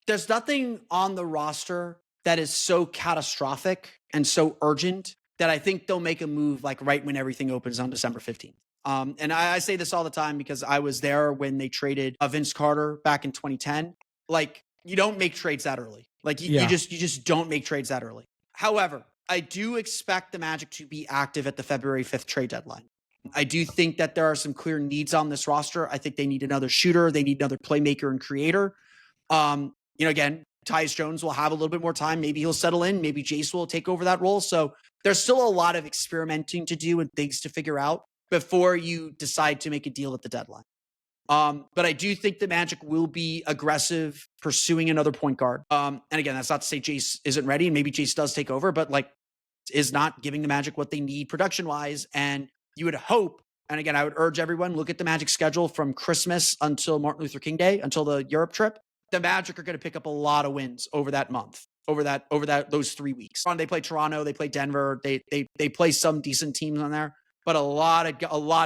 there's nothing on the roster that is so catastrophic and so urgent that I think they'll make a move right when everything opens on December 15th. And I say this all the time because I was there when they traded Vince Carter back in 2010. You don't make trades that early. You just don't make trades that early. However, I do expect the Magic to be active at the February 5th trade deadline. I do think that there are some clear needs on this roster. I think they need another shooter. They need another playmaker and creator. Again, Tyus Jones will have a little bit more time. Maybe he'll settle in. Maybe Jase will take over that role. So there's still a lot of experimenting to do and things to figure out before you decide to make a deal at the deadline. But I do think the Magic will be aggressive pursuing another point guard. And again, that's not to say Jase isn't ready, and maybe Jase does take over, but is not giving the Magic what they need production wise. And you would hope, and again, I would urge everyone, look at the Magic schedule from Christmas until Martin Luther King Day, until the Europe trip. The Magic are going to pick up a lot of wins over that month, those 3 weeks. They play Toronto, they play Denver, they play some decent teams on there, but a lot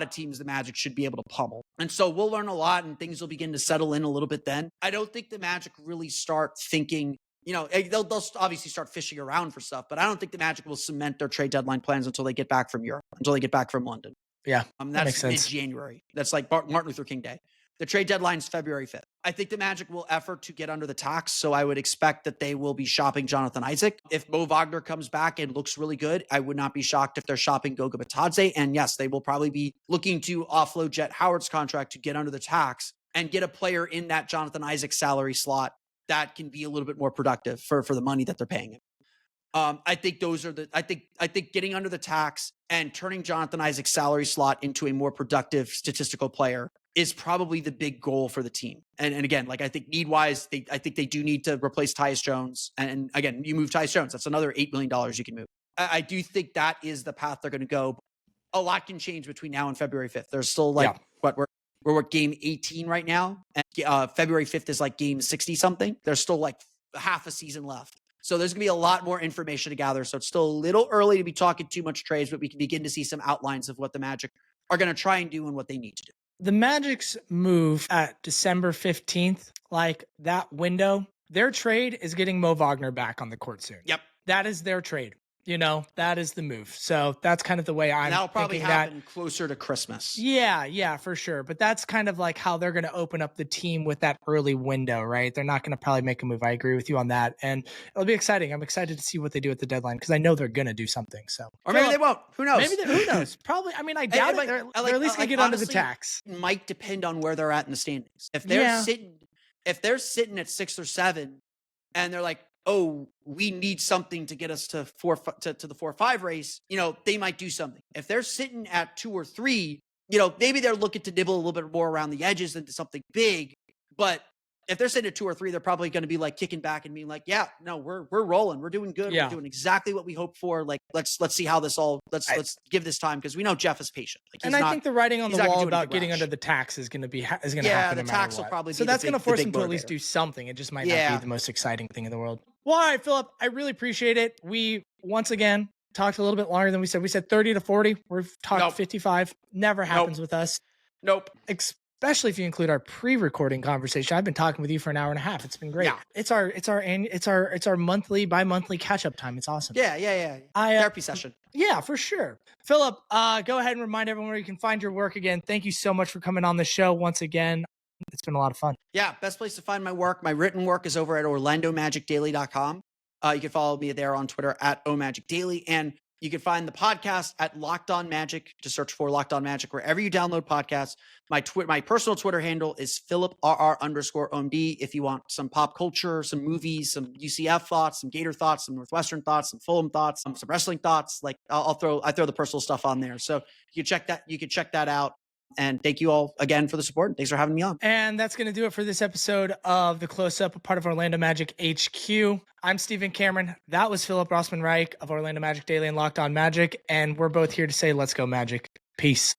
of teams the Magic should be able to pummel. And so we'll learn a lot, and things will begin to settle in a little bit then. I don't think the Magic really start thinking, they'll obviously start fishing around for stuff, but I don't think the Magic will cement their trade deadline plans until they get back from Europe, until they get back from London. Yeah, that's mid-January. That's Martin Luther King Day. The trade deadline is February 5th. I think the Magic will effort to get under the tax, so I would expect that they will be shopping Jonathan Isaac. If Mo Wagner comes back and looks really good, I would not be shocked if they're shopping Goga Bitadze. And yes, they will probably be looking to offload Jett Howard's contract to get under the tax and get a player in that Jonathan Isaac salary slot that can be a little bit more productive for the money that they're paying him. I think I think getting under the tax and turning Jonathan Isaac's salary slot into a more productive statistical player is probably the big goal for the team. And again, I think need-wise, I think they do need to replace Tyus Jones. And again, you move Tyus Jones, that's another $8 million you can move. I do think that is the path they're going to go. A lot can change between now and February 5th. There's still we're at game 18 right now. And February 5th is game 60 something. There's still half a season left. So there's going to be a lot more information to gather. So it's still a little early to be talking too much trades, but we can begin to see some outlines of what the Magic are going to try and do and what they need to do. The Magic's move at December 15th, that window, their trade is getting Mo Wagner back on the court soon. Yep. That is their trade. That is the move. So that's kind of the way I'm That'll probably thinking happen closer to Christmas. Yeah, for sure. But that's kind of how they're going to open up the team with that early window, right? They're not going to probably make a move. I agree with you on that. And it'll be exciting. I'm excited to see what they do at the deadline because I know they're going to do something. So, or maybe they won't. Who knows? Who knows? Probably. I mean, I doubt it. They're at least going to get under the tax. It might depend on where they're at in the standings. If they're sitting at 6 or 7 and they're like, oh, we need something to get us to the 4-5 race, they might do something. If they're sitting at 2 or 3, maybe they're looking to nibble a little bit more around the edges into something big. But if they're sitting at 2 or 3, they're probably going to be kicking back and being yeah, no, we're rolling. We're doing good. Yeah. We're doing exactly what we hoped for. Let's see how this all, let's give this time because we know Jeff is patient. I think the writing on the wall about getting under the tax is going to happen. Yeah, the tax will probably be so that's going to force them to at least do something. It just might not be the most exciting thing in the world. Well, all right, Philip, I really appreciate it. We, once again, talked a little bit longer than we said. We said 30 to 40. We've talked 55. Never happens with us. Nope. especially if you include our pre-recording conversation. I've been talking with you for an hour and a half. It's been great. Yeah. It's our monthly, bi-monthly catch-up time. It's awesome. Yeah. Therapy session. Yeah, for sure. Philip, go ahead and remind everyone where you can find your work again. Thank you so much for coming on the show once again. It's been a lot of fun. Yeah, best place to find my work. My written work is over at orlandomagicdaily.com. You can follow me there on Twitter at omagicdaily. And you can find the podcast at Locked On Magic. Just search for Locked On Magic wherever you download podcasts. My personal Twitter handle is PhilipRR_OMD. If you want some pop culture, some movies, some UCF thoughts, some Gator thoughts, some Northwestern thoughts, some Fulham thoughts, some wrestling thoughts, like I throw the personal stuff on there. So you can check that out. And thank you all again for the support. Thanks for having me on. And that's going to do it for this episode of The Close-Up, a part of Orlando Magic HQ. I'm Stephen Cameron. That was Philip Rossman-Reich of Orlando Magic Daily and Locked On Magic. And we're both here to say, let's go Magic. Peace.